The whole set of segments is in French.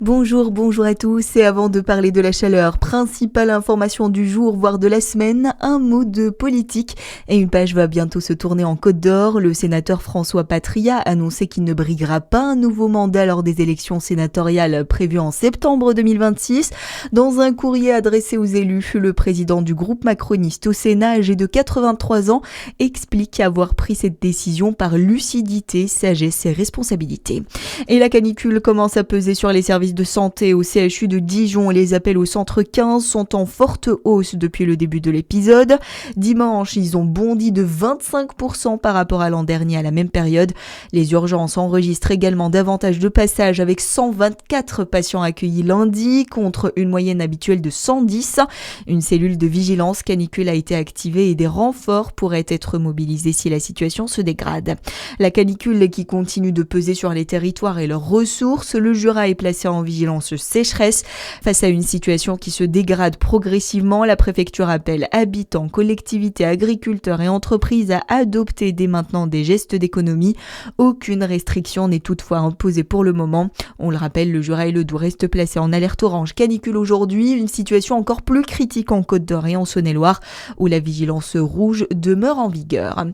Bonjour à tous, et avant de parler de la chaleur, principale information du jour, voire de la semaine, un mot de politique. Et une page va bientôt se tourner en Côte d'Or. Le sénateur François Patria a annoncé qu'il ne briguera pas un nouveau mandat lors des élections sénatoriales prévues en septembre 2026. Dans un courrier adressé aux élus, le président du groupe macroniste au Sénat, âgé de 83 ans, explique avoir pris cette décision par lucidité, sagesse et responsabilité. Et la canicule commence à peser sur les services de santé au CHU de Dijon. Les appels au centre 15 sont en forte hausse depuis le début de l'épisode. Dimanche, ils ont bondi de 25% par rapport à l'an dernier à la même période. Les urgences enregistrent également davantage de passages avec 124 patients accueillis lundi contre une moyenne habituelle de 110. Une cellule de vigilance canicule a été activée et des renforts pourraient être mobilisés si la situation se dégrade. La canicule qui continue de peser sur les territoires et leurs ressources, le Jura est placé en vigilance sécheresse. Face à une situation qui se dégrade progressivement, la préfecture appelle habitants, collectivités, agriculteurs et entreprises à adopter dès maintenant des gestes d'économie. Aucune restriction n'est toutefois imposée pour le moment. On le rappelle, le Jura et le Doubs restent placés en alerte orange canicule aujourd'hui, une situation encore plus critique en Côte d'Or et en Saône-et-Loire, où la vigilance rouge demeure en vigueur.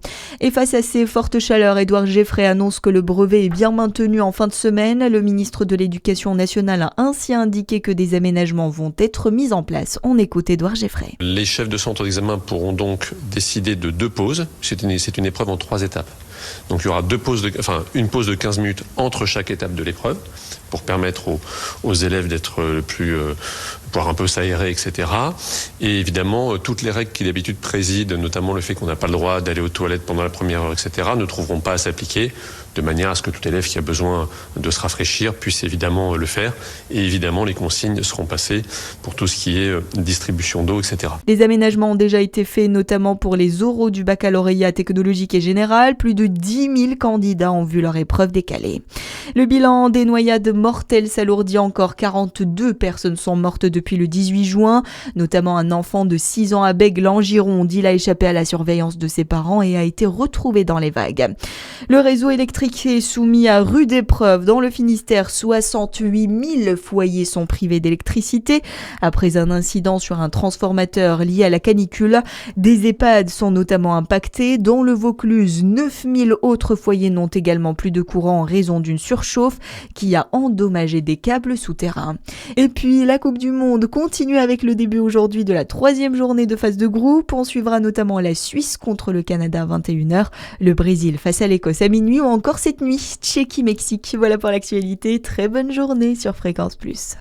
Et face à ces fortes chaleurs, Édouard Geoffrey annonce que le brevet est bien maintenu en fin de semaine. Le ministre de l'Éducation nationale a ainsi indiqué que des aménagements vont être mis en place. On écoute Édouard Geoffrey. Les chefs de centre d'examen pourront donc décider de 2 pauses. C'est une épreuve en 3 étapes. Donc il y aura une pause de 15 minutes entre chaque étape de l'épreuve pour permettre aux élèves d'être pouvoir un peu s'aérer, etc. Et évidemment, toutes les règles qui d'habitude président, notamment le fait qu'on n'a pas le droit d'aller aux toilettes pendant la première heure, etc., ne trouveront pas à s'appliquer, de manière à ce que tout élève qui a besoin de se rafraîchir puisse évidemment le faire. Et évidemment, les consignes seront passées pour tout ce qui est distribution d'eau, etc. Les aménagements ont déjà été faits, notamment pour les oraux du baccalauréat technologique et général. Plus de 10 000 candidats ont vu leur épreuve décalée. Le bilan des noyades mortelles s'alourdit encore. 42 personnes sont mortes depuis le 18 juin, notamment un enfant de 6 ans à Bègle en Gironde. Il a échappé à la surveillance de ses parents et a été retrouvé dans les vagues. Le réseau électrique est soumis à rude épreuve. Dans le Finistère, 68 000 foyers sont privés d'électricité après un incident sur un transformateur lié à la canicule. Des EHPAD sont notamment impactés. Dans le Vaucluse, 9 000 autres foyers n'ont également plus de courant en raison d'une surchauffe qui a endommagé des câbles souterrains. Et puis, la Coupe du Monde continue avec le début aujourd'hui de la 3e journée de phase de groupe. On suivra notamment la Suisse contre le Canada à 21h, le Brésil face à l'Écosse à minuit ou encore cette nuit, Tchéquie-Mexique. Voilà pour l'actualité. Très bonne journée sur Fréquence Plus.